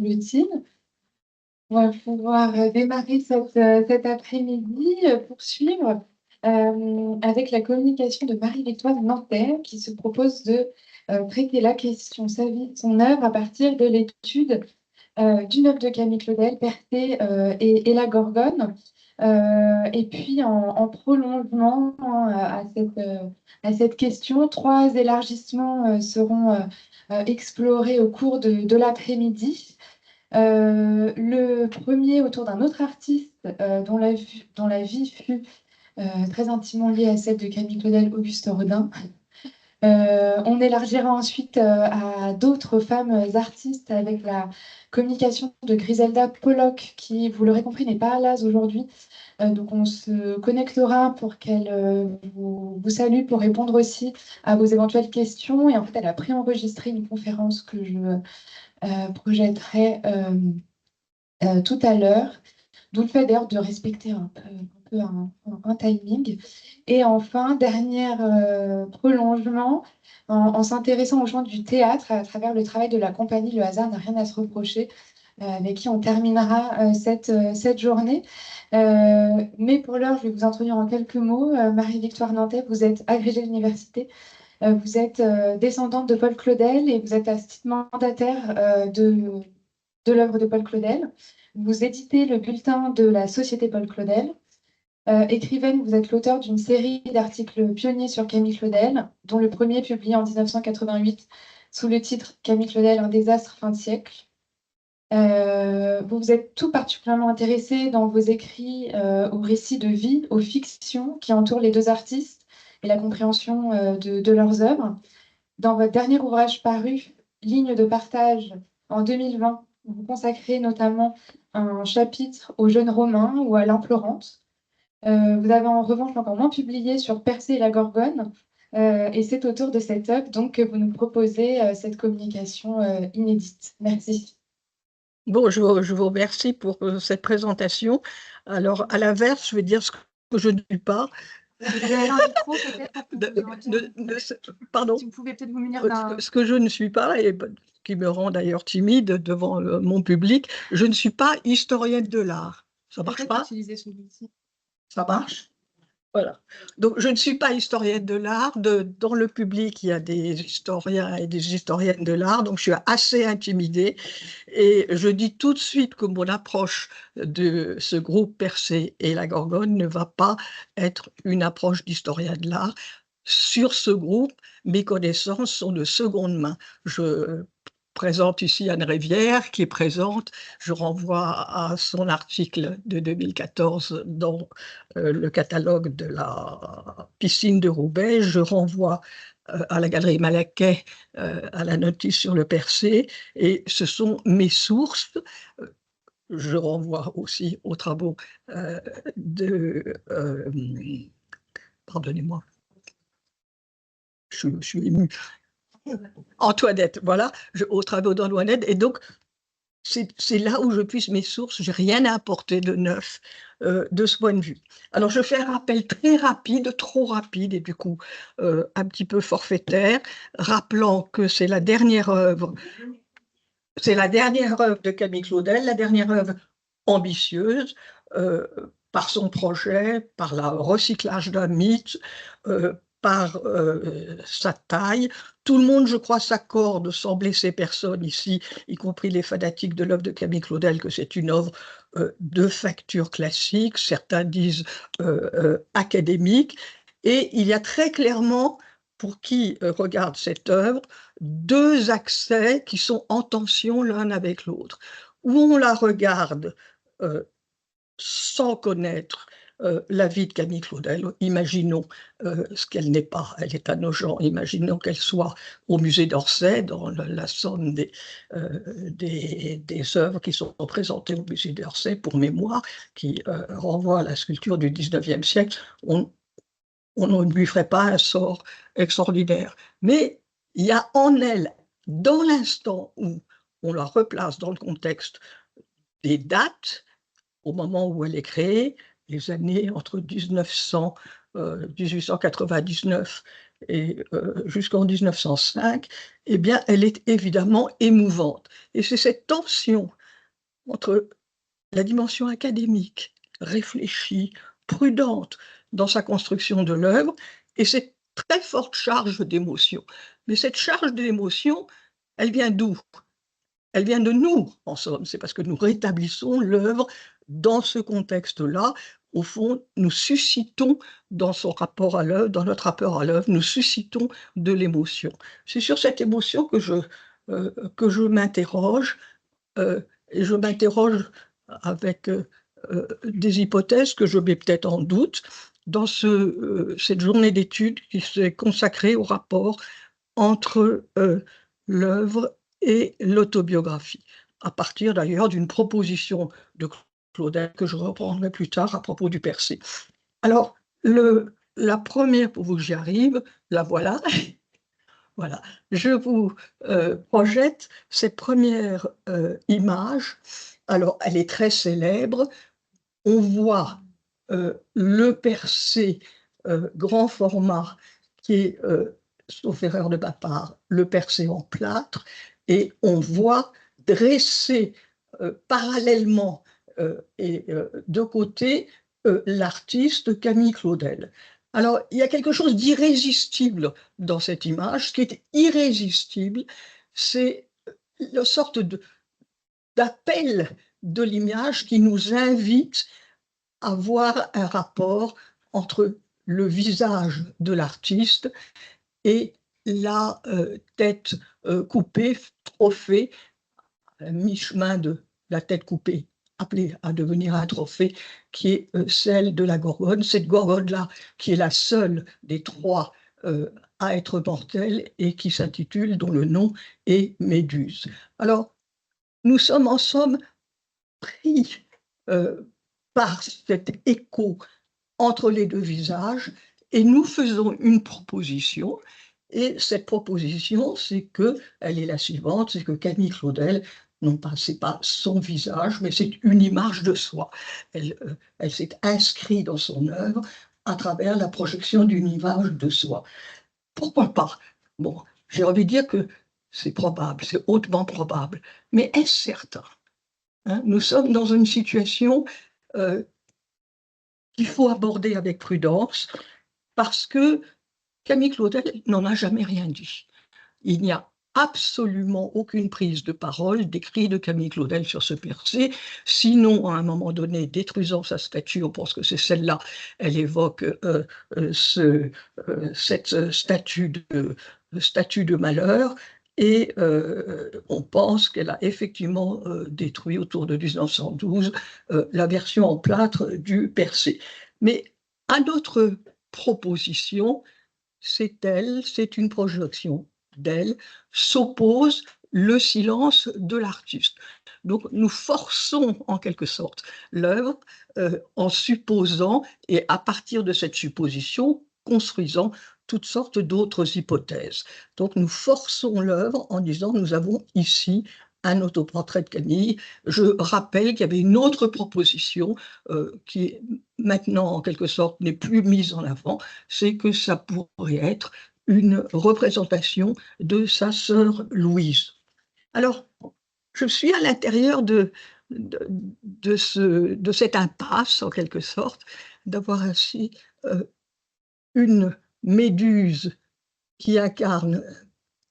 semble-t-il. On va pouvoir démarrer cet après-midi, poursuivre avec la communication de Marie-Victoire Nanterre qui se propose de traiter la question, sa vie, son œuvre à partir de l'étude d'une œuvre de Camille Claudel, Perthé et la Gorgone. Et puis en prolongement à cette question, trois élargissements seront explorés au cours de l'après-midi. Le premier autour d'un autre artiste dont la vie fut très intimement liée à celle de Camille Claudel, Auguste Rodin. On élargira ensuite à d'autres femmes artistes avec la communication de Griselda Pollock, qui, vous l'aurez compris, n'est pas là aujourd'hui. Donc on se connectera pour qu'elle vous salue, pour répondre aussi à vos éventuelles questions. Et en fait, elle a préenregistré une conférence que je projetterai tout à l'heure. D'où le fait d'ailleurs de respecter un peu un timing. Et enfin, dernier prolongement, en s'intéressant aux gens du théâtre à travers le travail de la compagnie Le hasard n'a rien à se reprocher, avec qui on terminera cette journée. Mais pour l'heure, je vais vous introduire en quelques mots. Marie-Victoire Nantais, vous êtes agrégée de l'université. Vous êtes descendante de Paul Claudel et vous êtes assistante mandataire de l'œuvre de Paul Claudel. Vous éditez le bulletin de la Société Paul Claudel. Écrivaine, vous êtes l'auteur d'une série d'articles pionniers sur Camille Claudel, dont le premier publié en 1988 sous le titre Camille Claudel, un désastre fin de siècle. Vous vous êtes tout particulièrement intéressé dans vos écrits aux récits de vie, aux fictions qui entourent les deux artistes et la compréhension de leurs œuvres. Dans votre dernier ouvrage paru, Ligne de partage, en 2020, vous consacrez notamment un chapitre aux jeunes Romains ou à l'implorante. Vous avez en revanche encore moins publié sur Persée et la Gorgone. Et c'est autour de cette œuvre donc, que vous nous proposez cette communication inédite. Merci. Bon, je vous remercie pour cette présentation. Alors, à l'inverse, je vais dire ce que je ne suis pas. Pardon. Si vous pouvez peut-être vous munir d'un... Ce que je ne suis pas, et qui me rend d'ailleurs timide devant mon public, je ne suis pas historienne de l'art. Ça marche pas? Utiliser celui-ci. Ça marche? Voilà. Donc, je ne suis pas historienne de l'art. Dans le public, il y a des historiens et des historiennes de l'art, donc je suis assez intimidée. Et je dis tout de suite que mon approche de ce groupe Persée et la Gorgone ne va pas être une approche d'historien de l'art. Sur ce groupe, mes connaissances sont de seconde main. Je présente ici Anne Rivière, qui est présente. Je renvoie à son article de 2014 dans le catalogue de la piscine de Roubaix. Je renvoie à la galerie Malaquais, à la notice sur le Persée, et ce sont mes sources. Je renvoie aussi aux travaux de... pardonnez-moi, je suis émue. Antoinette, voilà, aux travaux d'Antoinette, et donc c'est là où je puise mes sources. Je n'ai rien à apporter de neuf de ce point de vue. Alors, je fais un rappel très rapide, trop rapide, et du coup, un petit peu forfaitaire, rappelant que c'est la dernière œuvre de Camille Claudel, la dernière œuvre ambitieuse, par son projet, par le recyclage d'un mythe, par sa taille. Tout le monde, je crois, s'accorde, sans blesser personne ici, y compris les fanatiques de l'œuvre de Camille Claudel, que c'est une œuvre de facture classique, certains disent académique, et il y a très clairement, pour qui regarde cette œuvre, deux accès qui sont en tension l'un avec l'autre. Où on la regarde sans connaître la vie de Camille Claudel, imaginons ce qu'elle n'est pas, elle est à nos gens, imaginons qu'elle soit au musée d'Orsay, dans la somme des œuvres qui sont représentées au musée d'Orsay pour mémoire, qui renvoient à la sculpture du 19e siècle, on ne lui ferait pas un sort extraordinaire. Mais il y a en elle, dans l'instant où on la replace dans le contexte des dates, au moment où elle est créée, les années entre 1899 et jusqu'en 1905, eh bien, elle est évidemment émouvante. Et c'est cette tension entre la dimension académique, réfléchie, prudente dans sa construction de l'œuvre, et cette très forte charge d'émotion. Mais cette charge d'émotion, elle vient d'où? Elle vient de nous, en somme. C'est parce que nous rétablissons l'œuvre dans ce contexte-là. Au fond, nous suscitons dans son rapport à l'œuvre, dans notre rapport à l'œuvre, nous suscitons de l'émotion. C'est sur cette émotion que je m'interroge, et je m'interroge avec des hypothèses que je mets peut-être en doute dans cette journée d'études qui s'est consacrée au rapport entre l'œuvre et l'autobiographie, à partir d'ailleurs d'une proposition de Claudel que je reprendrai plus tard à propos du Percé. Alors, la première, pour vous que j'y arrive, la voilà. Voilà, je vous projette cette première image. Alors, elle est très célèbre. On voit le Percé grand format qui est, sauf erreur de ma part, le Percé en plâtre, et on voit dresser parallèlement et de côté l'artiste Camille Claudel. Alors, il y a quelque chose d'irrésistible dans cette image. Ce qui est irrésistible, c'est une sorte d'appel de l'image qui nous invite à voir un rapport entre le visage de l'artiste et la tête coupée, trophée, à mi-chemin de la tête coupée, appelée à devenir un trophée, qui est celle de la Gorgone. Cette Gorgone-là, qui est la seule des trois à être mortelle et qui s'intitule, dont le nom est Méduse. Alors, nous sommes en somme pris par cet écho entre les deux visages, et nous faisons une proposition, et cette proposition, c'est elle est la suivante, c'est que Camille Claudel, non pas, c'est pas son visage, mais c'est une image de soi. Elle s'est inscrite dans son œuvre à travers la projection d'une image de soi. Pourquoi pas? Bon, j'ai envie de dire que c'est probable, c'est hautement probable, mais est-ce certain? Hein, nous sommes dans une situation qu'il faut aborder avec prudence, parce que Camille Claudel n'en a jamais rien dit. Il n'y a absolument aucune prise de parole d'écrit de Camille Claudel sur ce Percé, sinon à un moment donné, détruisant sa statue, on pense que c'est celle-là, elle évoque cette statue de malheur, et on pense qu'elle a effectivement détruit autour de 1912 la version en plâtre du Percé. Mais à notre proposition, c'est une projection d'elle, s'oppose le silence de l'artiste. Donc nous forçons en quelque sorte l'œuvre en supposant, et à partir de cette supposition, construisant toutes sortes d'autres hypothèses. Donc nous forçons l'œuvre en disant nous avons ici un autoportrait de Camille. Je rappelle qu'il y avait une autre proposition qui maintenant en quelque sorte n'est plus mise en avant, c'est que ça pourrait être une représentation de sa sœur Louise. Alors, je suis à l'intérieur de cette impasse, en quelque sorte, d'avoir ainsi une Méduse qui incarne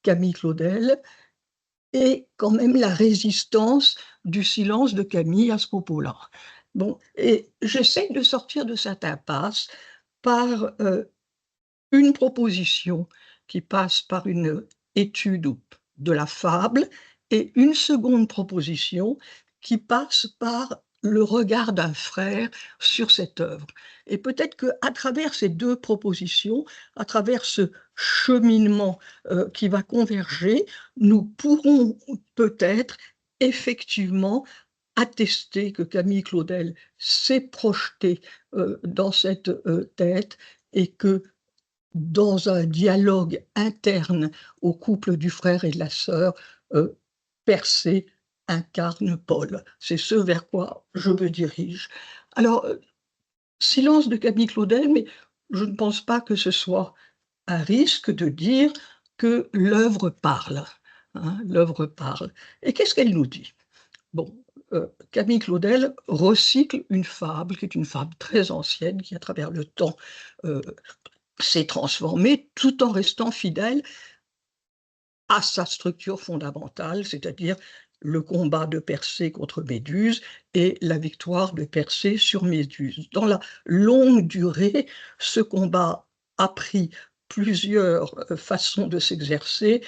Camille Claudel et quand même la résistance du silence de Camille à ce propos-là. Bon, et j'essaie de sortir de cette impasse par une proposition qui passe par une étude de la fable, et une seconde proposition qui passe par le regard d'un frère sur cette œuvre. Et peut-être qu'à travers ces deux propositions, à travers ce cheminement qui va converger, nous pourrons peut-être effectivement attester que Camille Claudel s'est projetée dans cette tête, et que dans un dialogue interne au couple du frère et de la sœur, Persée incarne Paul. C'est ce vers quoi je me dirige. Alors, silence de Camille Claudel, mais je ne pense pas que ce soit un risque de dire que l'œuvre parle. Hein, l'œuvre parle. Et qu'est-ce qu'elle nous dit? Bon, Camille Claudel recycle une fable qui est une fable très ancienne, qui à travers le temps s'est transformée, tout en restant fidèle à sa structure fondamentale, c'est-à-dire le combat de Persée contre Méduse et la victoire de Persée sur Méduse. Dans la longue durée, ce combat a pris plusieurs façons de s'exercer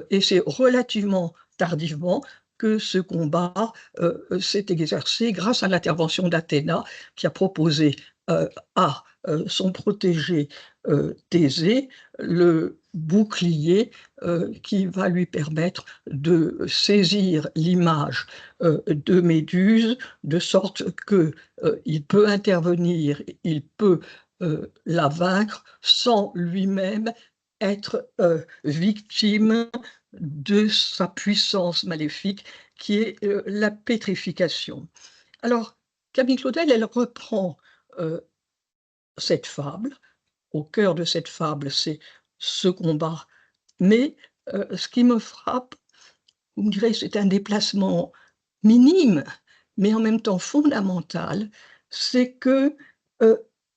et c'est relativement tardivement que ce combat s'est exercé grâce à l'intervention d'Athéna qui a proposé à son protégé Thésée le bouclier qui va lui permettre de saisir l'image de Méduse de sorte qu'il peut intervenir, il peut la vaincre sans lui-même être victime de sa puissance maléfique qui est la pétrification. Alors, Camille Claudel, elle reprend cette fable. Au cœur de cette fable, c'est ce combat. Mais ce qui me frappe, vous me direz, c'est un déplacement minime, mais en même temps fondamental, c'est que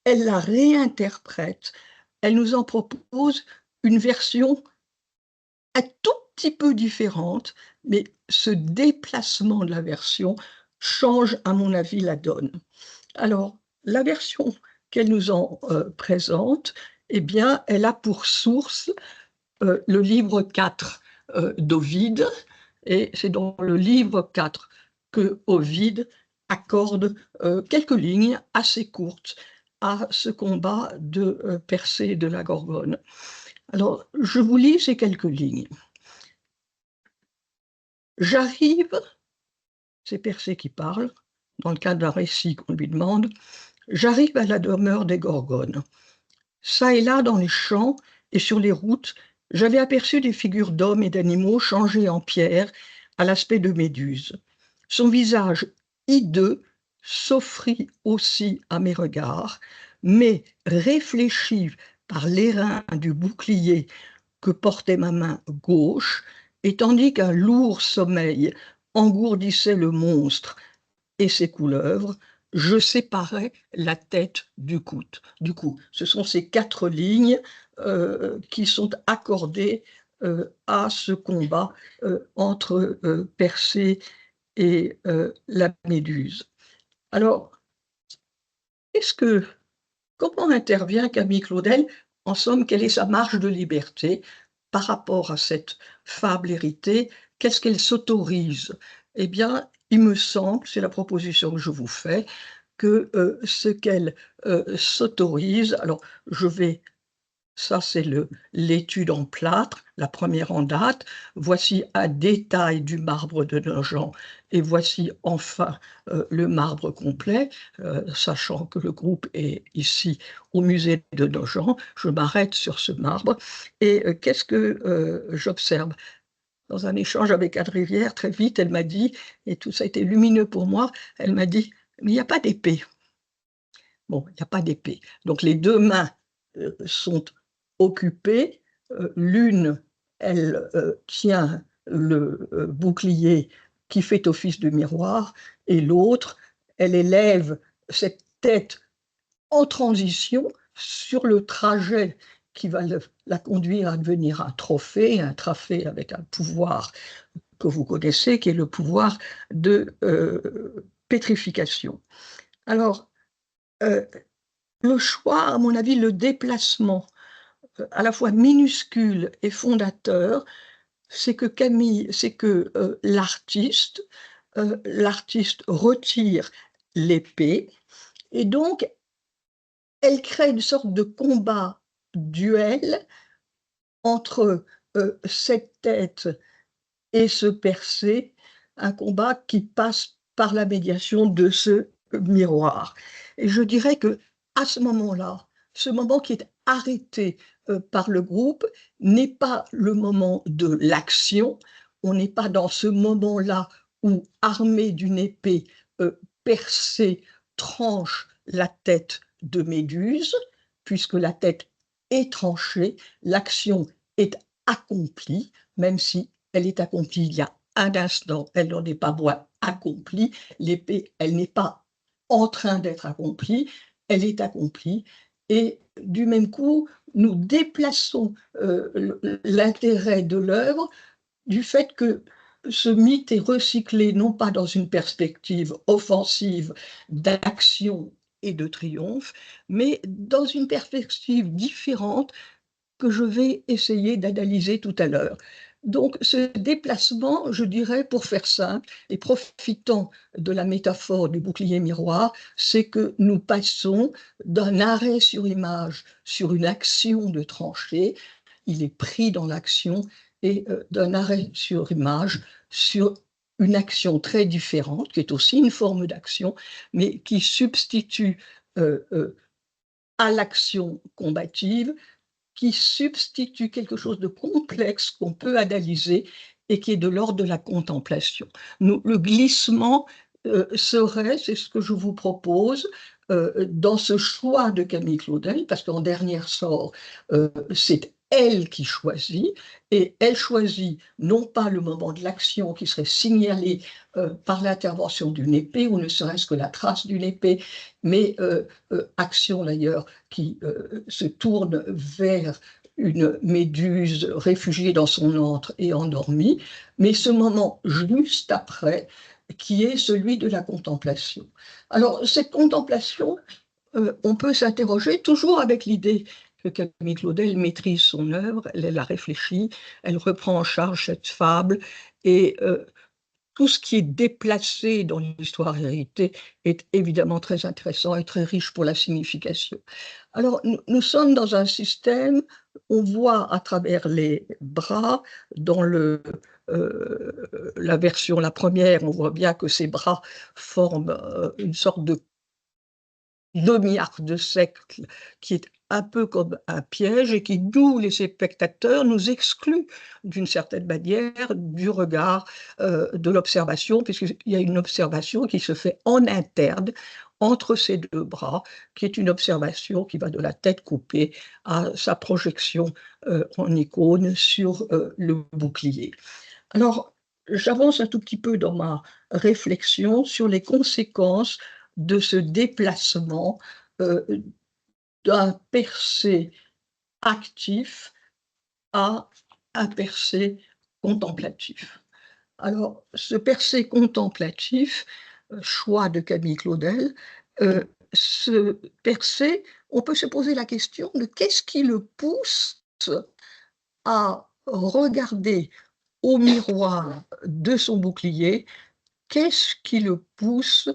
elle la réinterprète. Elle nous en propose une version un tout petit peu différente, mais ce déplacement de la version change, à mon avis, la donne. Alors, la version qu'elle nous en présente, eh bien, elle a pour source le livre 4 d'Ovide, et c'est dans le livre 4 que Ovide accorde quelques lignes assez courtes à ce combat de Persée et de la Gorgone. Alors, je vous lis ces quelques lignes. J'arrive, c'est Persée qui parle, dans le cadre d'un récit qu'on lui demande, j'arrive à la demeure des Gorgones. Ça et là, dans les champs et sur les routes, j'avais aperçu des figures d'hommes et d'animaux changées en pierre à l'aspect de Méduse. Son visage hideux s'offrit aussi à mes regards, mais réfléchi par l'airain du bouclier que portait ma main gauche, et tandis qu'un lourd sommeil engourdissait le monstre et ses couleuvres, je séparais la tête du cou. Ce sont ces 4 lignes qui sont accordées à ce combat entre Persée et la Méduse. Alors, comment intervient Camille Claudel? En somme, quelle est sa marge de liberté par rapport à cette fable héritée? Qu'est-ce qu'elle s'autorise? Eh bien, il me semble, c'est la proposition que je vous fais, que ce qu'elle s'autorise, alors je vais, ça c'est l'étude en plâtre, la première en date, voici un détail du marbre de Nogent, et voici enfin le marbre complet, sachant que le groupe est ici au musée de Nogent, je m'arrête sur ce marbre, et qu'est-ce que j'observe? Dans un échange avec Anne Rivière, très vite, elle m'a dit, et tout ça a été lumineux pour moi, elle m'a dit, mais il n'y a pas d'épée. Bon, il n'y a pas d'épée. Donc les 2 mains sont occupées. L'une, elle tient le bouclier qui fait office de miroir, et l'autre, elle élève cette tête en transition sur le trajet qui va la conduire à devenir un trophée avec un pouvoir que vous connaissez, qui est le pouvoir de pétrification. Alors, le choix, à mon avis, le déplacement à la fois minuscule et fondateur, c'est que l'artiste retire l'épée, et donc elle crée une sorte de combat duel entre cette tête et ce Persée, un combat qui passe par la médiation de ce miroir. Et je dirais que à ce moment-là, ce moment qui est arrêté par le groupe n'est pas le moment de l'action. On n'est pas dans ce moment-là où, armé d'une épée, Persée tranche la tête de Méduse, puisque la tête est tranchée, l'action est accomplie, même si elle est accomplie il y a un instant, elle n'en est pas moins accomplie. L'épée, elle n'est pas en train d'être accomplie, elle est accomplie. Et du même coup, nous déplaçons l'intérêt de l'œuvre du fait que ce mythe est recyclé non pas dans une perspective offensive d'action et de triomphe, mais dans une perspective différente que je vais essayer d'analyser tout à l'heure. Donc ce déplacement, je dirais, pour faire simple, et profitant de la métaphore du bouclier miroir, c'est que nous passons d'un arrêt sur image sur une action de tranchée, il est pris dans l'action, et d'un arrêt sur image sur une action très différente, qui est aussi une forme d'action, mais qui substitue à l'action combative, qui substitue quelque chose de complexe qu'on peut analyser et qui est de l'ordre de la contemplation. Le glissement serait, c'est ce que je vous propose, dans ce choix de Camille Claudel, parce qu'en dernière sort, c'est elle qui choisit, et elle choisit non pas le moment de l'action qui serait signalé par l'intervention d'une épée, ou ne serait-ce que la trace d'une épée, mais action d'ailleurs qui se tourne vers une méduse réfugiée dans son antre et endormie, mais ce moment juste après, qui est celui de la contemplation. Alors, cette contemplation, on peut s'interroger toujours avec l'idée que Camille Claudel maîtrise son œuvre, elle a réfléchi, elle reprend en charge cette fable, et tout ce qui est déplacé dans l'histoire héritée est évidemment très intéressant et très riche pour la signification. Alors, nous sommes dans un système, on voit à travers les bras, dans la version, la première, on voit bien que ces bras forment une sorte de demi-arc de cercle qui est un peu comme un piège et qui, nous, les spectateurs, nous exclut d'une certaine manière du regard de l'observation, puisqu'il y a une observation qui se fait en interne entre ces deux bras, qui est une observation qui va de la tête coupée à sa projection en icône sur le bouclier. Alors, j'avance un tout petit peu dans ma réflexion sur les conséquences de ce déplacement euh, d'un percé actif à un percé contemplatif. Alors, ce percé contemplatif, choix de Camille Claudel, ce percé, on peut se poser la question de qu'est-ce qui le pousse à regarder au miroir de son bouclier, qu'est-ce qui le pousse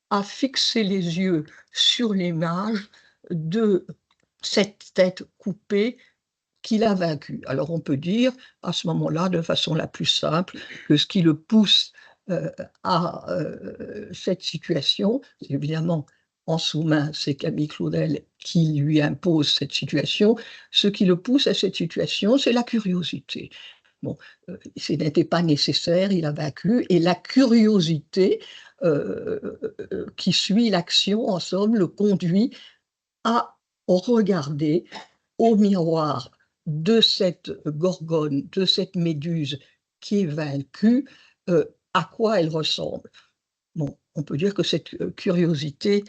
à fixer les yeux sur l'image de cette tête coupée qu'il a vaincue. Alors on peut dire à ce moment-là, de façon la plus simple, que ce qui le pousse à cette situation, c'est évidemment en sous-main, c'est Camille Claudel qui lui impose cette situation. Ce qui le pousse à cette situation, c'est la curiosité. Bon, ce n'était pas nécessaire, il a vaincu, et la curiosité qui suit l'action, en somme, le conduit à regarder au miroir de cette gorgone, de cette méduse qui est vaincue, à quoi elle ressemble. Bon, on peut dire que cette curiosité,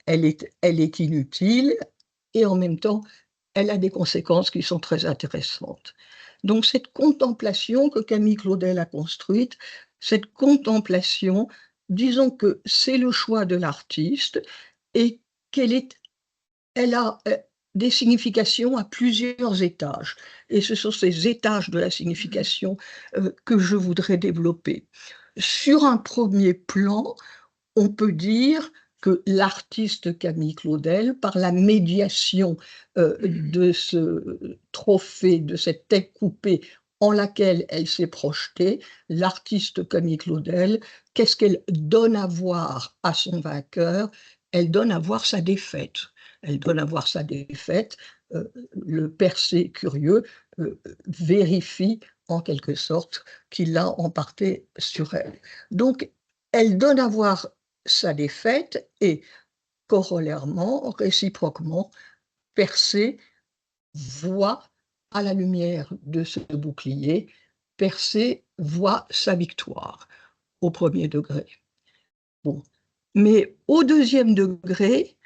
elle est inutile, et en même temps, elle a des conséquences qui sont très intéressantes. Donc cette contemplation que Camille Claudel a construite, cette contemplation, disons que c'est le choix de l'artiste, et elle a des significations à plusieurs étages. Et ce sont ces étages de la signification que je voudrais développer. Sur un premier plan, on peut dire que l'artiste Camille Claudel, par la médiation de ce trophée, de cette tête coupée en laquelle elle s'est projetée, l'artiste Camille Claudel, qu'est-ce qu'elle donne à voir à son vainqueur? Elle donne à voir sa défaite. Elle donne à voir sa défaite. Le percé curieux vérifie en quelque sorte qu'il l'a emporté sur elle. Donc, elle donne à voir sa défaite, et corollairement, réciproquement, percé voit, à la lumière de ce bouclier, Persée voit sa victoire au premier degré. Bon. Mais au deuxième degré,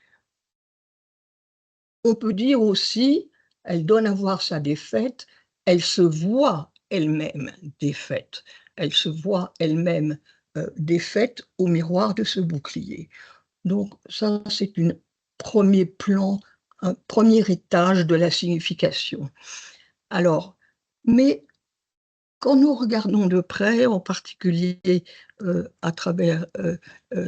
on peut dire aussi, elle donne à voir sa défaite, elle se voit elle-même défaite. Elle se voit elle-même défaite au miroir de ce bouclier. Donc ça, c'est un premier plan, un premier étage de la signification. Alors, mais quand nous regardons de près, en particulier à travers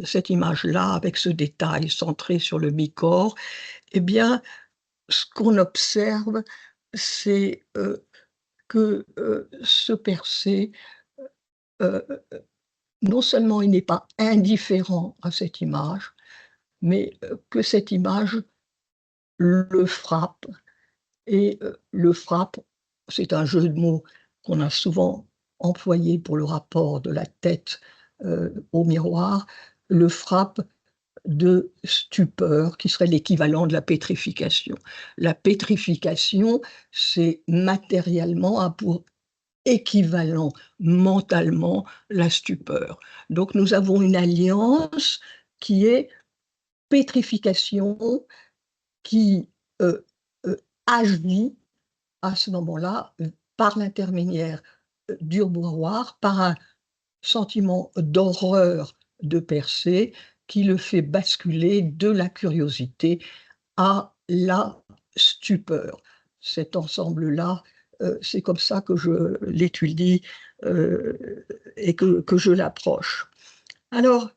cette image-là, avec ce détail centré sur le mi-corps, eh bien, ce qu'on observe, c'est que ce Persée, euh, non seulement il n'est pas indifférent à cette image, mais que cette image le frappe. Et le frappe, c'est un jeu de mots qu'on a souvent employé pour le rapport de la tête au miroir, le frappe de stupeur, qui serait l'équivalent de la pétrification. La pétrification, c'est matériellement, a pour équivalent mentalement la stupeur. Donc nous avons une alliance qui est pétrification, qui euh, agit à ce moment-là par l'intermédiaire du miroir, par un sentiment d'horreur de Persée qui le fait basculer de la curiosité à la stupeur. Cet ensemble-là, c'est comme ça que je l'étudie et que je l'approche. Alors,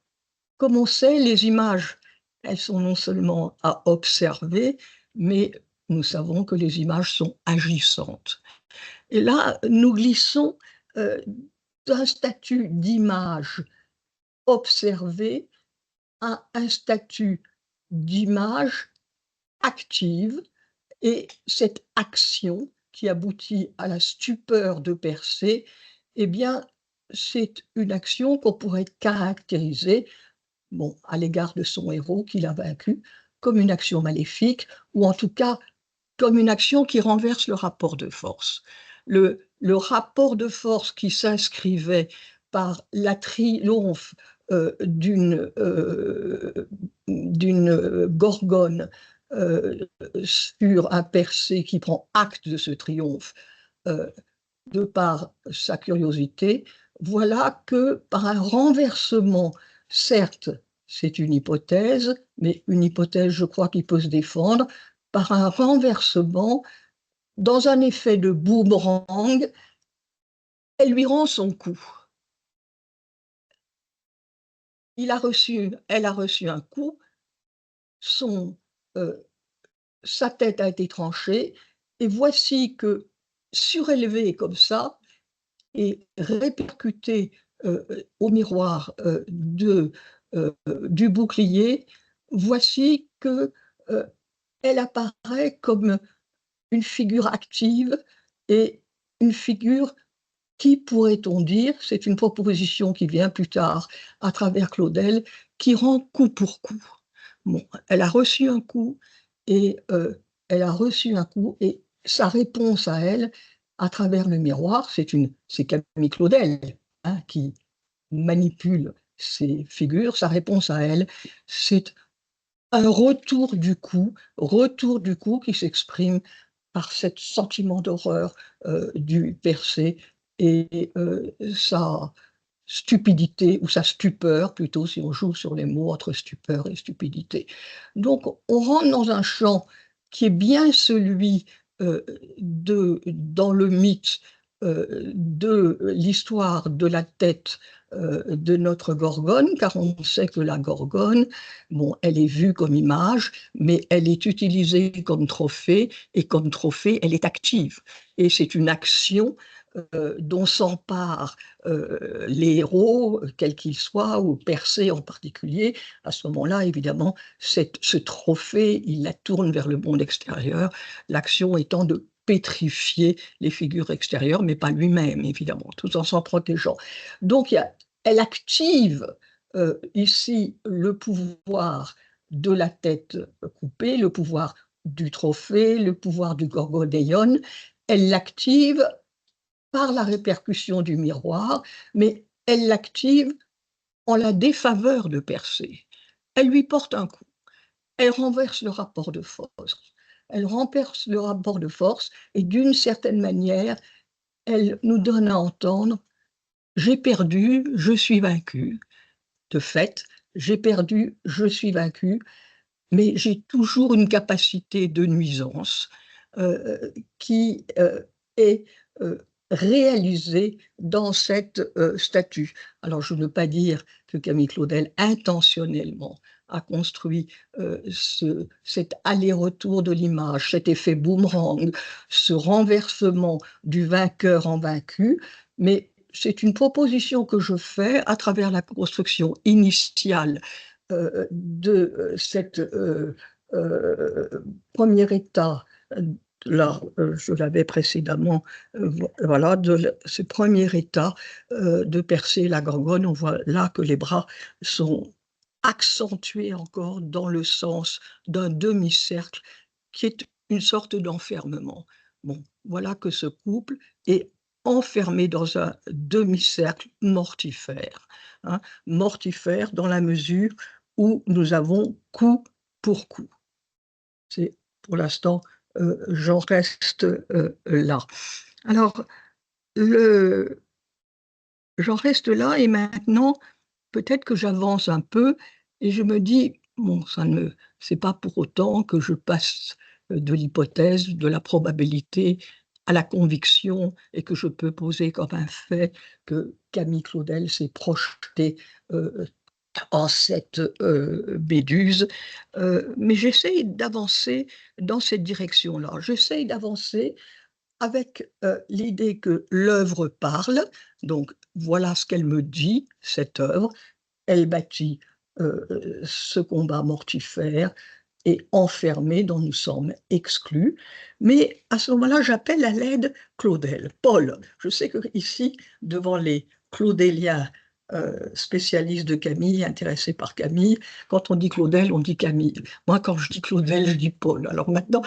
comme on sait, les images, elles sont non seulement à observer, mais nous savons que les images sont agissantes. Et là, nous glissons euh, d'un statut d'image observée à un statut d'image active, et cette action qui aboutit à la stupeur de Persée, eh bien, c'est une action qu'on pourrait caractériser, bon, à l'égard de son héros qu'il a vaincu, comme une action maléfique, ou en tout cas comme une action qui renverse le rapport de force. Le rapport de force qui s'inscrivait par la triomphe d'une gorgone sur un Persée qui prend acte de ce triomphe euh, de par sa curiosité, voilà que par un renversement, certes, c'est une hypothèse, mais une hypothèse, je crois, qui peut se défendre, par un renversement, dans un effet de boomerang, elle lui rend son coup. Elle a reçu un coup, son, euh, sa tête a été tranchée, et voici que, surélevée comme ça, et répercutée au miroir du bouclier, voici que elle apparaît comme une figure active et une figure qui, pourrait-on dire, c'est une proposition qui vient plus tard à travers Claudel, qui rend coup pour coup. Bon, elle a reçu un coup et sa réponse à elle, à travers le miroir, c'est Camille Claudel qui manipule ces figures. Sa réponse à elle, c'est un retour du coup qui s'exprime par ce sentiment d'horreur du Persée et sa stupidité, ou sa stupeur, plutôt si on joue sur les mots entre stupeur et stupidité. Donc on rentre dans un champ qui est bien celui dans le mythe de l'histoire de la tête de notre Gorgone, car on sait que la Gorgone, bon, elle est vue comme image, mais elle est utilisée comme trophée, et comme trophée, elle est active. Et c'est une action dont s'emparent les héros, quels qu'ils soient, ou Persée en particulier. À ce moment-là, évidemment, ce trophée, il la tourne vers le monde extérieur, l'action étant de pétrifier les figures extérieures, mais pas lui-même, évidemment, tout en s'en protégeant. Donc, elle active ici le pouvoir de la tête coupée, le pouvoir du trophée, le pouvoir du gorgodéon, elle l'active par la répercussion du miroir, mais elle l'active en la défaveur de Persée. Elle lui porte un coup, elle renverse le rapport de force. Elle renverse le rapport de force et d'une certaine manière, elle nous donne à entendre: j'ai perdu, je suis vaincu. De fait, j'ai perdu, je suis vaincu, mais j'ai toujours une capacité de nuisance qui est réalisée dans cette statue. Alors, je ne veux pas dire que Camille Claudel, intentionnellement, a construit cet aller-retour de l'image, cet effet boomerang, ce renversement du vainqueur en vaincu, mais c'est une proposition que je fais à travers la construction initiale de cet premier état, là, je l'avais précédemment, voilà, de ce premier état de Persée la Gorgone. On voit là que les bras sont accentués encore dans le sens d'un demi-cercle qui est une sorte d'enfermement. Bon, voilà que ce couple est enfermé dans un demi-cercle mortifère, hein, mortifère dans la mesure où nous avons coup pour coup. C'est pour l'instant, j'en reste là. Alors, le, j'en reste là et maintenant, peut-être que j'avance un peu et je me dis, bon, c'est pas pour autant que je passe de l'hypothèse, de la probabilité à la conviction et que je peux poser comme un fait que Camille Claudel s'est projetée en cette méduse, mais j'essaye d'avancer dans cette direction-là. J'essaye d'avancer avec l'idée que l'œuvre parle, donc voilà ce qu'elle me dit, cette œuvre. Elle bâtit ce combat mortifère et enfermé dont nous sommes exclus. Mais à ce moment-là, j'appelle à l'aide Claudel, Paul. Je sais que ici, devant les claudéliens spécialistes de Camille, intéressés par Camille, quand on dit Claudel, on dit Camille. Moi, quand je dis Claudel, je dis Paul. Alors maintenant,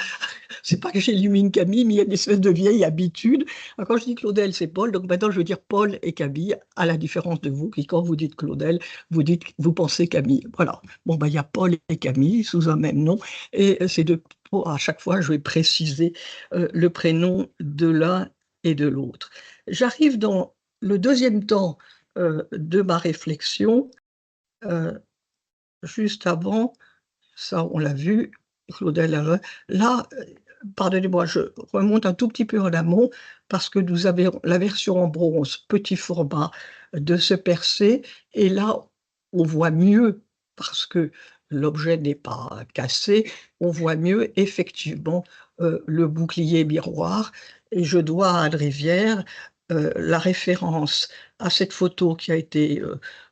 c'est pas que j'élimine Camille, mais il y a une espèce de vieille habitude. Alors, quand je dis Claudel, c'est Paul, donc maintenant je veux dire Paul et Camille, à la différence de vous, qui quand vous dites Claudel, vous pensez Camille. Voilà. Bon, ben, il y a Paul et Camille sous un même nom, et c'est à chaque fois, je vais préciser le prénom de l'un et de l'autre. J'arrive dans le deuxième temps de ma réflexion, euh, juste avant, ça on l'a vu, Claudel, là, pardonnez-moi, je remonte un tout petit peu en amont parce que nous avons la version en bronze, petit format de ce percé, et là, on voit mieux parce que l'objet n'est pas cassé, on voit mieux effectivement le bouclier miroir, et je dois à Anne Rivière la référence à cette photo qui a été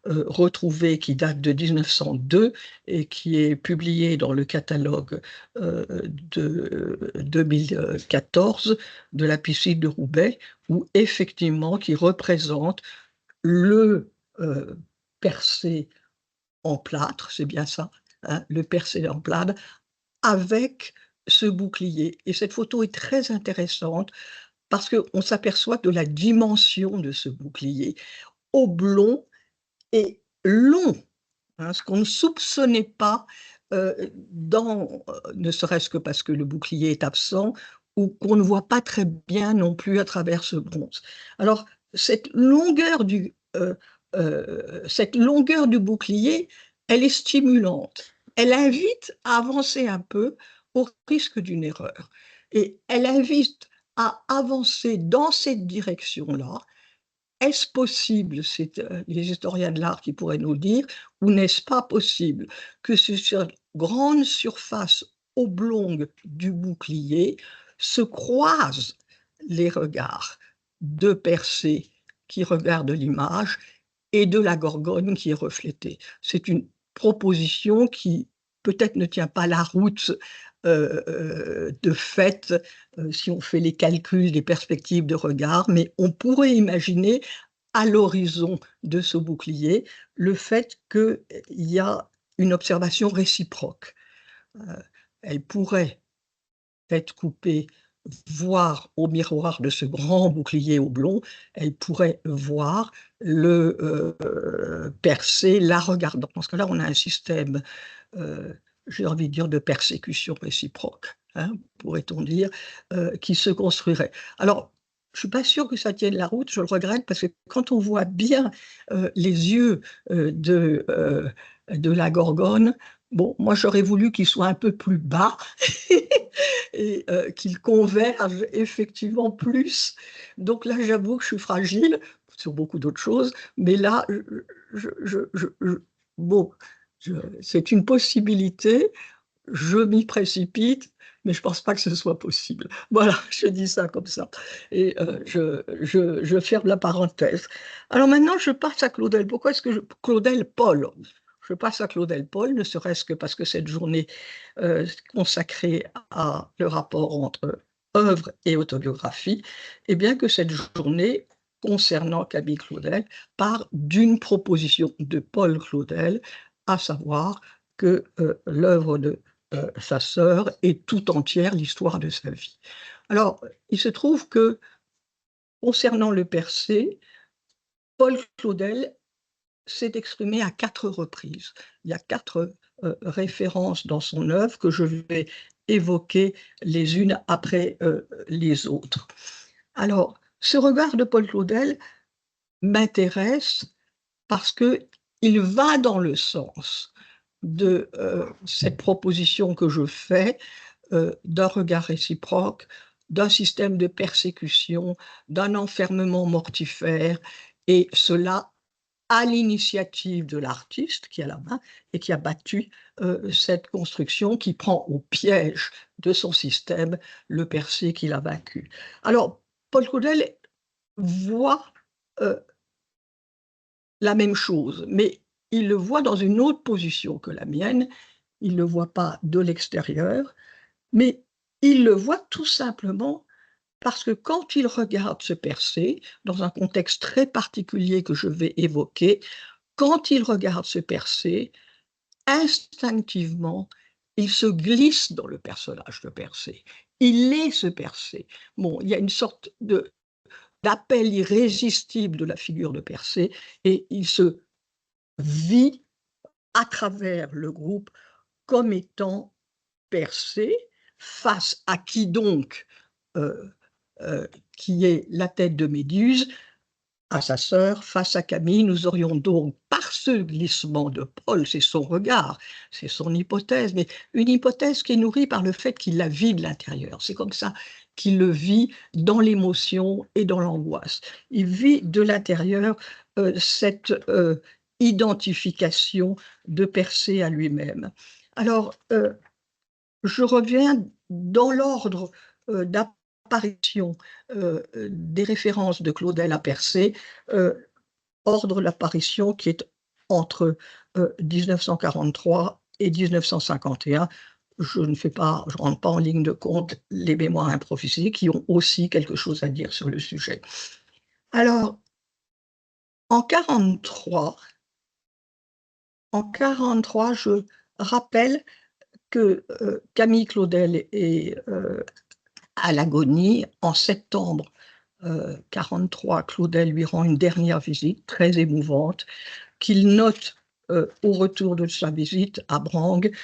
retrouvée, qui date de 1902 et qui est publiée dans le catalogue de 2014 de la piscine de Roubaix, où effectivement, qui représente le percé en plâtre, c'est bien ça, hein, le percé en plâtre, avec ce bouclier. Et cette photo est très intéressante parce qu'on s'aperçoit de la dimension de ce bouclier, oblong et long, hein, ce qu'on ne soupçonnait pas, ne serait-ce que parce que le bouclier est absent ou qu'on ne voit pas très bien non plus à travers ce bronze. Alors, cette longueur du bouclier, elle est stimulante. Elle invite à avancer un peu au risque d'une erreur. Et elle invite à avancer dans cette direction-là. Est-ce possible, c'est les historiens de l'art qui pourraient nous le dire, ou n'est-ce pas possible que sur cette grande surface oblongue du bouclier se croisent les regards de Persée qui regarde l'image et de la Gorgone qui est reflétée? C'est une proposition qui peut-être ne tient pas la route de fait, si on fait les calculs des perspectives de regard, mais on pourrait imaginer à l'horizon de ce bouclier le fait qu'il y a une observation réciproque. Euh, Elle pourrait tête coupée, voir au miroir de ce grand bouclier oblong, elle pourrait voir le Persée la regardant. Parce que là, on a un système, j'ai envie de dire, de persécution réciproque, hein, pourrait-on dire, qui se construirait. Alors, je ne suis pas sûre que ça tienne la route, je le regrette, parce que quand on voit bien les yeux de la Gorgone, bon, moi j'aurais voulu qu'ils soient un peu plus bas et qu'ils convergent effectivement plus. Donc là, j'avoue que je suis fragile sur beaucoup d'autres choses, mais là, bon, c'est une possibilité, je m'y précipite, mais je ne pense pas que ce soit possible. Voilà, je dis ça comme ça. Et je ferme la parenthèse. Alors maintenant, je passe à Claudel. Pourquoi est-ce que Claudel Paul? Je passe à Claudel Paul, ne serait-ce que parce que cette journée consacrée à le rapport entre œuvre et autobiographie, et bien que cette journée concernant Camille Claudel part d'une proposition de Paul Claudel, à savoir que l'œuvre de sa sœur est tout entière l'histoire de sa vie. Alors, il se trouve que, concernant le Persée, Paul Claudel s'est exprimé à 4 reprises. Il y a 4 références dans son œuvre que je vais évoquer les unes après les autres. Alors, ce regard de Paul Claudel m'intéresse parce qu'il va dans le sens de cette proposition que je fais d'un regard réciproque, d'un système de persécution, d'un enfermement mortifère, et cela à l'initiative de l'artiste qui a la main et qui a battu cette construction qui prend au piège de son système le Persée qu'il a vaincu. Alors, Paul Claudel voit la même chose, mais il le voit dans une autre position que la mienne. Il ne le voit pas de l'extérieur, mais il le voit tout simplement parce que quand il regarde ce Persée, dans un contexte très particulier que je vais évoquer, quand il regarde ce Persée, instinctivement, il se glisse dans le personnage de Persée. Il est ce Persée. Bon, il y a une sorte d'appel irrésistible de la figure de Persée et il se vit à travers le groupe comme étant Persée, face à qui donc qui est la tête de Méduse, à sa sœur, face à Camille. Nous aurions donc, par ce glissement de Paul, c'est son regard, c'est son hypothèse, mais une hypothèse qui est nourrie par le fait qu'il la vit de l'intérieur. C'est comme ça qu'il le vit dans l'émotion et dans l'angoisse. Il vit de l'intérieur cette identification de Persée à lui-même. Alors, je reviens dans l'ordre d'apparition des références de Claudel à Persée, ordre d'apparition qui est entre 1943 et 1951. Je ne rentre pas en ligne de compte les mémoires improvisées qui ont aussi quelque chose à dire sur le sujet. Alors, en 1943, je rappelle que Camille Claudel est à l'agonie. En septembre 1943, Claudel lui rend une dernière visite très émouvante qu'il note au retour de sa visite à Brangue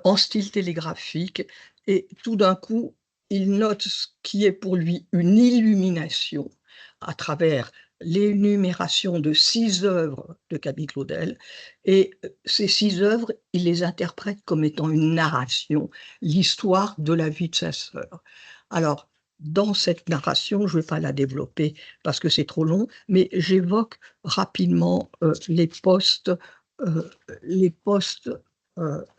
en style télégraphique, et tout d'un coup, il note ce qui est pour lui une illumination à travers l'énumération de 6 œuvres de Camille Claudel, et ces 6 œuvres, il les interprète comme étant une narration, l'histoire de la vie de sa sœur. Alors, dans cette narration, je ne vais pas la développer parce que c'est trop long, mais j'évoque rapidement les postes,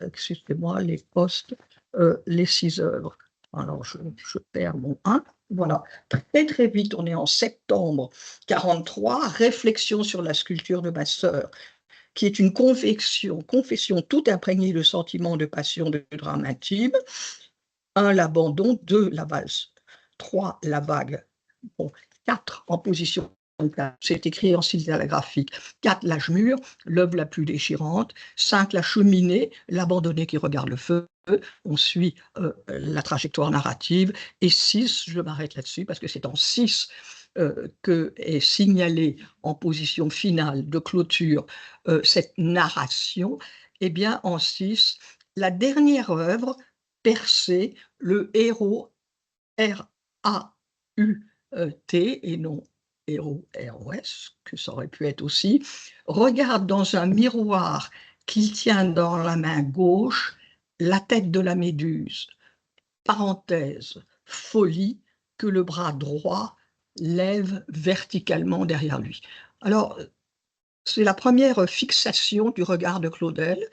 excusez-moi, les 6 œuvres. Alors, je perds mon 1. Voilà, très très vite, on est en septembre 1943, réflexion sur la sculpture de ma sœur, qui est une confession toute imprégnée de sentiments, de passion, de drame intime. 1, l'abandon. 2, la valse. 3, la vague. Bon, 4, en position, c'est écrit en style télégraphique. 4, l'âge mûr, l'œuvre la plus déchirante. 5, la cheminée, l'abandonné qui regarde le feu. on suit la trajectoire narrative, et 6, je m'arrête là-dessus parce que c'est en 6 que est signalée en position finale de clôture cette narration. Eh bien, en 6, la dernière œuvre, Persée, le héros R-A-U-T et non héros R-O-S, que ça aurait pu être aussi, regarde dans un miroir qu'il tient dans la main gauche la tête de la méduse, parenthèse, folie, que le bras droit lève verticalement derrière lui. Alors, c'est la première fixation du regard de Claudel,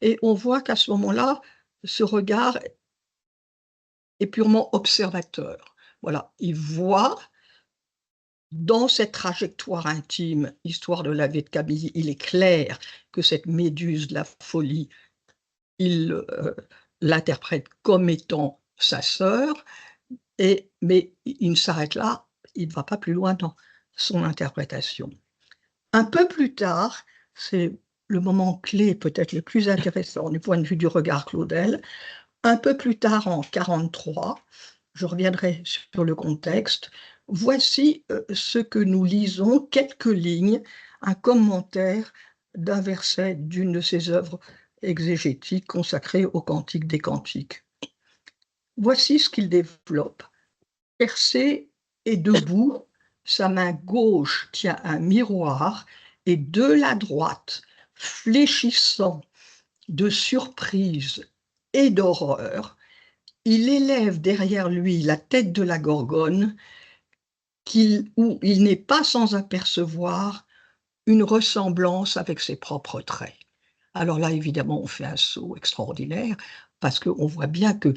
et on voit qu'à ce moment-là, ce regard est purement observateur. Voilà, il voit dans cette trajectoire intime, histoire de la vie de Camille, il est clair que cette méduse de la folie, il l'interprète comme étant sa sœur, mais il s'arrête là, il ne va pas plus loin dans son interprétation. Un peu plus tard, c'est le moment clé, peut-être le plus intéressant du point de vue du regard Claudel, un peu plus tard en 43, je reviendrai sur le contexte, voici ce que nous lisons, quelques lignes, un commentaire d'un verset d'une de ses œuvres exégétiques consacrées au Cantique des Cantiques. Voici ce qu'il développe. Persée est debout, sa main gauche tient un miroir et de la droite, fléchissant de surprise et d'horreur, il élève derrière lui la tête de la Gorgone, où il n'est pas sans apercevoir une ressemblance avec ses propres traits. Alors là, évidemment, on fait un saut extraordinaire, parce qu'on voit bien que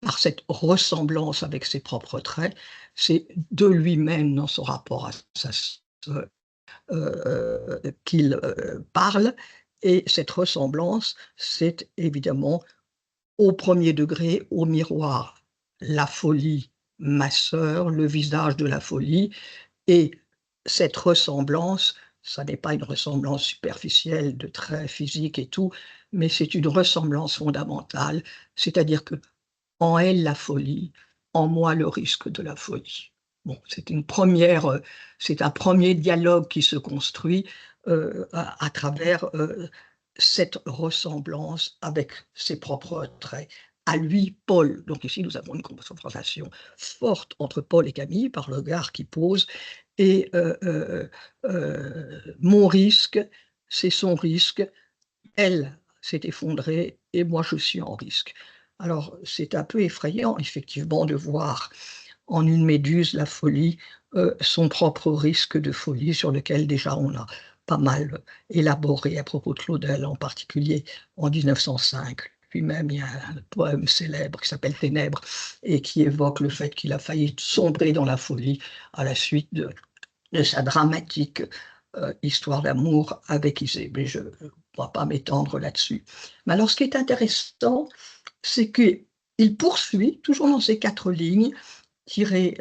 par cette ressemblance avec ses propres traits, c'est de lui-même dans son rapport à sa sœur qu'il parle, et cette ressemblance, c'est évidemment au premier degré, au miroir, la folie, ma sœur, le visage de la folie, et cette ressemblance, ça n'est pas une ressemblance superficielle de traits physiques et tout, mais c'est une ressemblance fondamentale, c'est-à-dire que en elle la folie, en moi le risque de la folie. Bon, c'est un premier dialogue qui se construit à travers cette ressemblance avec ses propres traits. À lui, Paul. Donc ici, nous avons une confrontation forte entre Paul et Camille par le regard qu'il pose. Et mon risque, c'est son risque. Elle s'est effondrée et moi, je suis en risque. Alors, c'est un peu effrayant, effectivement, de voir en une méduse la folie, son propre risque de folie sur lequel déjà on a pas mal élaboré à propos de Claudel, en particulier en 1905. Lui-même, il y a un poème célèbre qui s'appelle Ténèbres et qui évoque le fait qu'il a failli sombrer dans la folie à la suite de sa dramatique histoire d'amour avec Isée. Mais je ne vais pas m'étendre là-dessus. Mais alors, ce qui est intéressant, c'est qu'il poursuit, toujours dans ces 4 lignes, tiré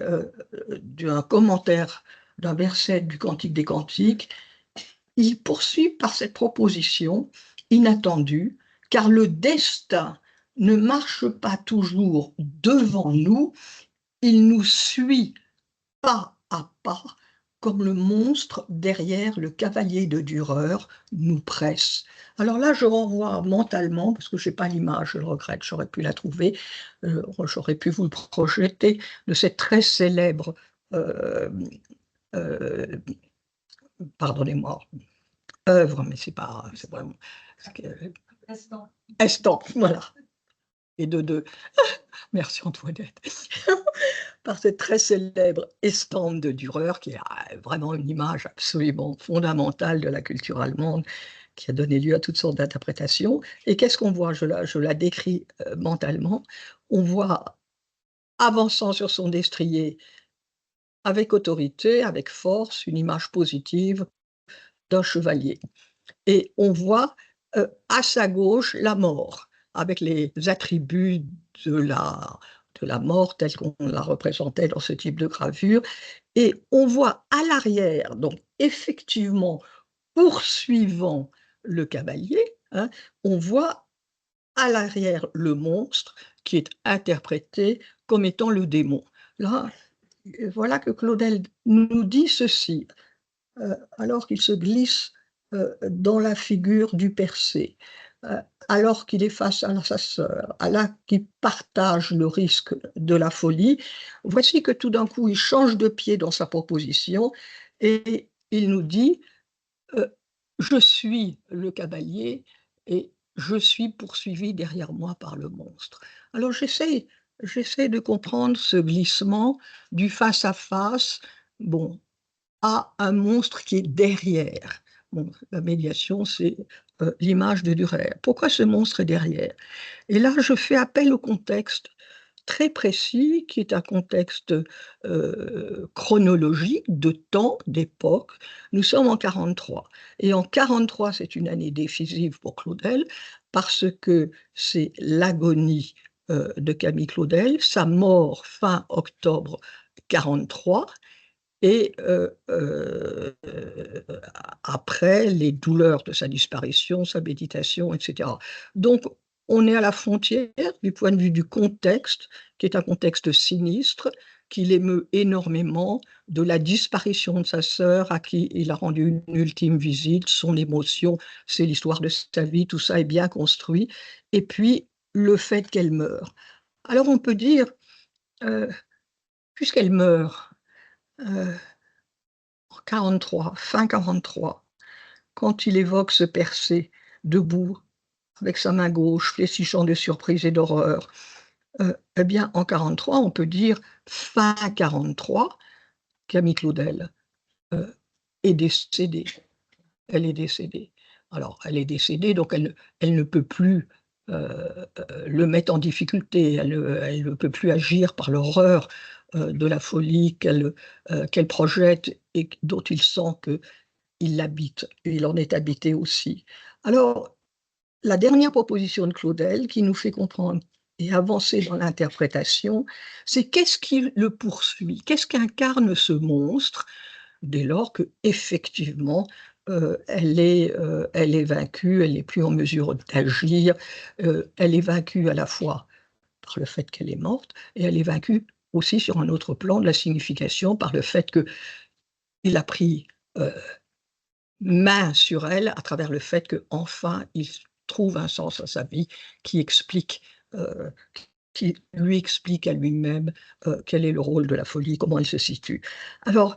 d'un commentaire d'un verset du Cantique des Cantiques, il poursuit par cette proposition inattendue, car le destin ne marche pas toujours devant nous, il nous suit pas à pas, comme le monstre derrière le cavalier de Dürer nous presse. Alors là, je renvoie mentalement, parce que je n'ai pas l'image, je le regrette, j'aurais pu la trouver, j'aurais pu vous le projeter, de cette très célèbre, euh, euh, pardonnez-moi, œuvre, mais c'est vraiment... Estampe, voilà. Et de merci Antoinette. Par cette très célèbre estampe de Dürer, qui est vraiment une image absolument fondamentale de la culture allemande, qui a donné lieu à toutes sortes d'interprétations. Et qu'est-ce qu'on voit? Je la décris mentalement. On voit, avançant sur son destrier, avec autorité, avec force, une image positive d'un chevalier. Et on voit à sa gauche la mort, avec les attributs de la mort telle qu'on la représentait dans ce type de gravure. Et on voit à l'arrière, donc effectivement, poursuivant le cavalier, hein, on voit à l'arrière le monstre qui est interprété comme étant le démon. Là, voilà que Claudel nous dit ceci, alors qu'il se glisse dans la figure du Persée, euh, alors qu'il est face à sa sœur, alors qu'il partage le risque de la folie, voici que tout d'un coup il change de pied dans sa proposition et il nous dit je suis le cavalier et je suis poursuivi derrière moi par le monstre. Alors j'essaie de comprendre ce glissement du face à face, bon, à un monstre qui est derrière. Bon, la médiation, c'est l'image de Dürer. Pourquoi ce monstre est derrière? Et là, je fais appel au contexte très précis, qui est un contexte chronologique, de temps, d'époque. Nous sommes en 43. Et en 43, c'est une année décisive pour Claudel, parce que c'est l'agonie de Camille Claudel, sa mort fin octobre 43, et après, les douleurs de sa disparition, sa méditation, etc. Donc, on est à la frontière du point de vue du contexte, qui est un contexte sinistre, qui l'émeut énormément, de la disparition de sa sœur, à qui il a rendu une ultime visite, son émotion, c'est l'histoire de sa vie, tout ça est bien construit, et puis le fait qu'elle meure. Alors on peut dire, euh, puisqu'elle meurt, euh, 43, fin 43, quand il évoque ce Persée, debout, avec sa main gauche, fléchissant de surprise et d'horreur, eh bien, en 43, on peut dire fin 43, Camille Claudel est décédée. Elle est décédée. Alors, elle est décédée, donc elle ne peut plus le mettre en difficulté, elle ne peut plus agir par l'horreur de la folie qu'elle projette et dont il sent que il l'habite, et il en est habité aussi. Alors, la dernière proposition de Claudel qui nous fait comprendre et avancer dans l'interprétation, c'est qu'est-ce qui le poursuit? Qu'est-ce qu'incarne ce monstre dès lors que effectivement elle est vaincue, elle n'est plus en mesure d'agir, elle est vaincue à la fois par le fait qu'elle est morte et elle est vaincue aussi sur un autre plan de la signification par le fait qu'il a pris main sur elle à travers le fait qu'enfin il trouve un sens à sa vie qui explique, euh, qui lui explique à lui-même quel est le rôle de la folie, comment elle se situe. Alors,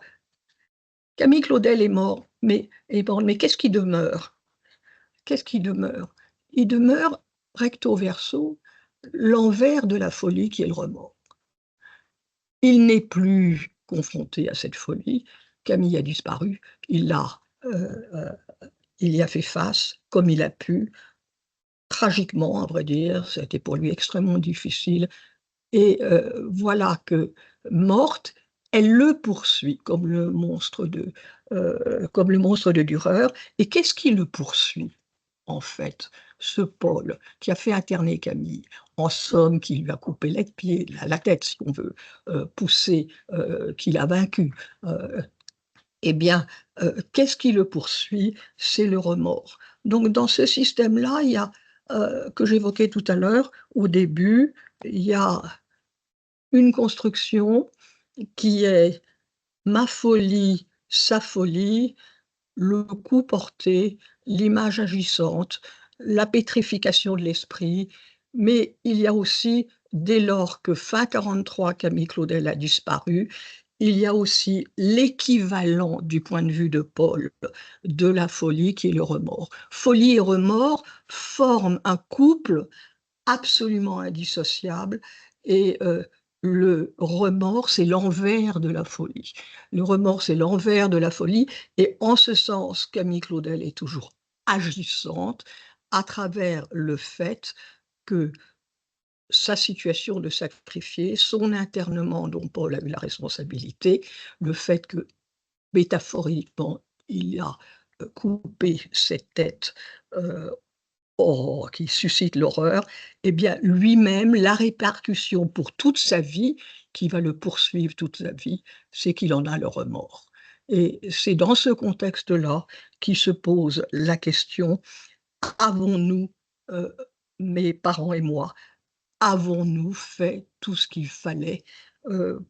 Camille Claudel est mort, mais qu'est-ce qui demeure? Qu'est-ce qui demeure? Il demeure recto verso l'envers de la folie qui est le remords. Il n'est plus confronté à cette folie. Camille a disparu. Il l'a il y a fait face comme il a pu, tragiquement, à vrai dire, ça a été pour lui extrêmement difficile. Et voilà que, morte, elle le poursuit comme le monstre de Dürer. Et qu'est-ce qui le poursuit, en fait? Ce Paul qui a fait interner Camille, en somme, qui lui a coupé les pieds, la tête, si on veut, poussé, qui l'a vaincu. Eh bien, qu'est-ce qui le poursuit? C'est le remords. Donc dans ce système-là, il y a, que j'évoquais tout à l'heure, au début, il y a une construction qui est ma folie, sa folie, le coup porté, l'image agissante, la pétrification de l'esprit, mais il y a aussi, dès lors que fin 43, Camille Claudel a disparu, il y a aussi l'équivalent du point de vue de Paul de la folie qui est le remords. Folie et remords forment un couple absolument indissociable et le remords, c'est l'envers de la folie. Le remords, c'est l'envers de la folie et en ce sens, Camille Claudel est toujours agissante à travers le fait que sa situation de sacrifié, son internement dont Paul a eu la responsabilité, le fait que métaphoriquement, il a coupé cette tête qui suscite l'horreur, eh bien, lui-même, la répercussion pour toute sa vie, qui va le poursuivre toute sa vie, c'est qu'il en a le remords. Et c'est dans ce contexte-là qui se pose la question: avons-nous mes parents et moi, avons-nous fait tout ce qu'il fallait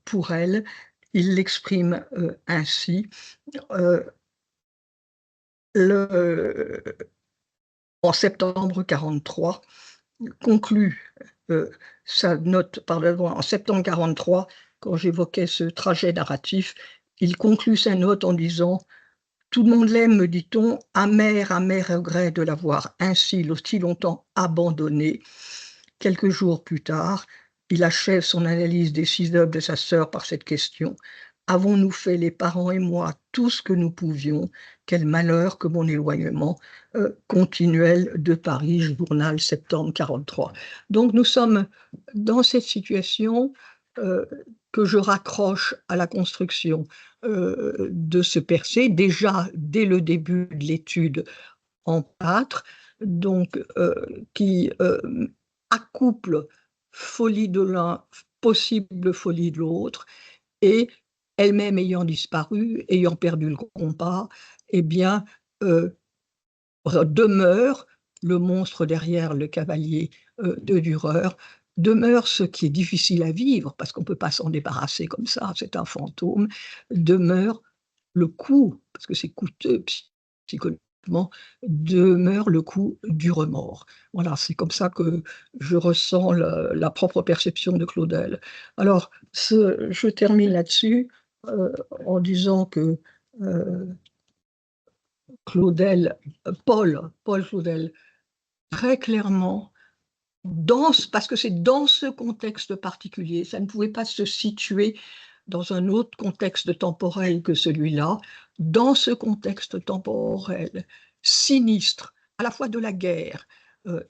pour elle? Il l'exprime ainsi. Euh, le, En septembre 43, conclut sa note, pardon, en septembre 43, quand j'évoquais ce trajet narratif, il conclut sa note en disant: tout le monde l'aime, me dit-on, amer regret de l'avoir ainsi aussi longtemps abandonné. Quelques jours plus tard, il achève son analyse des 6 œuvres de sa sœur par cette question: avons-nous fait, les parents et moi, tout ce que nous pouvions? Quel malheur que mon éloignement. Continuel de Paris, journal septembre 43. Donc nous sommes dans cette situation que je raccroche à la construction de ce percé, déjà dès le début de l'étude en théâtre, donc qui accouple folie de l'un, possible folie de l'autre, et elle-même ayant disparu, ayant perdu le compas, eh bien, demeure le monstre derrière le cavalier de Dürer, demeure ce qui est difficile à vivre, parce qu'on ne peut pas s'en débarrasser comme ça, c'est un fantôme, demeure le coup, parce que c'est coûteux psychologiquement, demeure le coup du remords. Voilà, c'est comme ça que je ressens la propre perception de Claudel. Alors, je termine là-dessus en disant que Claudel, Paul Claudel, très clairement, parce que c'est dans ce contexte particulier, ça ne pouvait pas se situer dans un autre contexte temporel que celui-là, dans ce contexte temporel sinistre, à la fois de la guerre,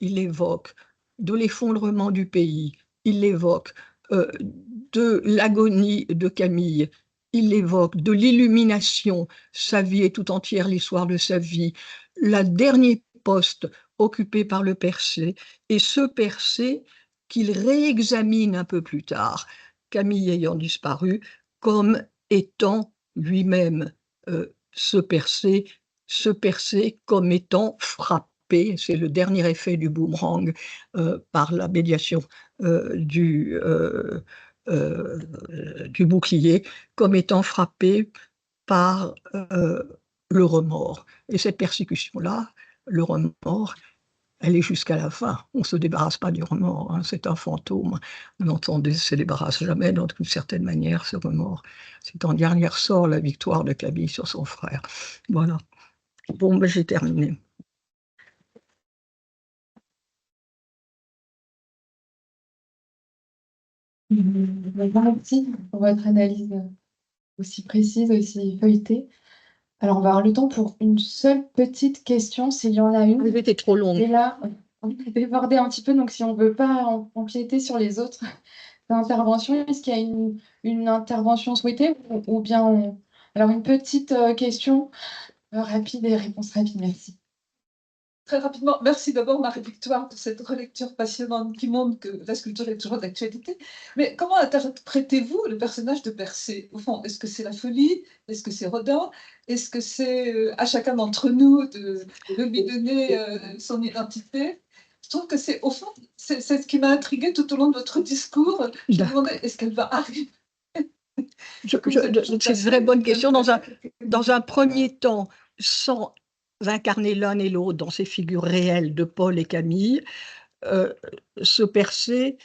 il évoque, de l'effondrement du pays, il évoque, de l'agonie de Camille, il évoque, de l'illumination, sa vie est tout entière l'histoire de sa vie, la dernier poste occupé par le Persée, et ce Persée qu'il réexamine un peu plus tard, Camille ayant disparu, comme étant lui-même ce Persée comme étant frappé, c'est le dernier effet du boomerang par la médiation du bouclier, comme étant frappé par le remords. Et cette persécution-là, le remords, elle est jusqu'à la fin. On ne se débarrasse pas du remords, hein. C'est un fantôme dont on ne se débarrasse jamais, d'une certaine manière, ce remords. C'est en dernier ressort la victoire de Camille sur son frère. Voilà. Bon, ben, j'ai terminé. Merci pour votre analyse aussi précise, aussi feuilletée. Alors, on va avoir le temps pour une seule petite question, s'il y en a une. Elle était trop longue. Et là, on est débordé un petit peu, donc si on ne veut pas empiéter sur les autres interventions, est-ce qu'il y a une intervention souhaitée ou bien Alors, une petite question rapide et réponse rapide, merci. Très rapidement, merci d'abord Marie-Victoire pour cette relecture passionnante qui montre que la sculpture est toujours d'actualité. Mais comment interprétez-vous le personnage de Persée? Au fond, est-ce que c'est la folie? Est-ce que c'est Rodin? Est-ce que c'est à chacun d'entre nous de lui donner son identité? Je trouve que c'est, au fond, c'est ce qui m'a intriguée tout au long de votre discours. Je me demandais, est-ce qu'elle va arriver? C'est une très bonne question. Dans un premier temps, sans incarner l'un et l'autre dans ces figures réelles de Paul et Camille, ce Persée,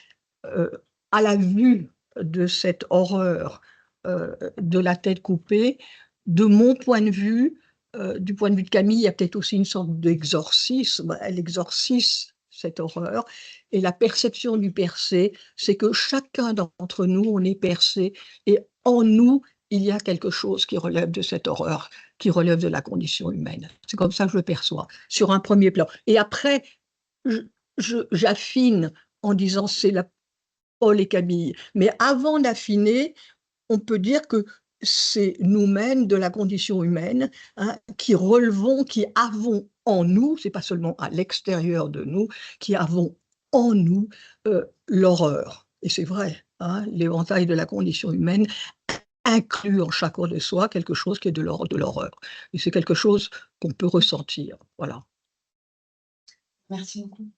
à la vue de cette horreur de la tête coupée, de mon point de vue, du point de vue de Camille, il y a peut-être aussi une sorte d'exorcisme. Elle exorcise cette horreur. Et la perception du Persée, c'est que chacun d'entre nous, on est Persée, et en nous, il y a quelque chose qui relève de cette horreur, qui relève de la condition humaine. C'est comme ça que je le perçois, sur un premier plan. Et après, j'affine en disant c'est la Paul et Camille. Mais avant d'affiner, on peut dire que c'est nous-mêmes, de la condition humaine, hein, qui relevons, qui avons en nous, c'est pas seulement à l'extérieur de nous, qui avons en nous l'horreur. Et c'est vrai, hein, l'éventail de la condition humaine inclut en chacun de soi quelque chose qui est de l'ordre de l'horreur. Et c'est quelque chose qu'on peut ressentir. Voilà. Merci beaucoup.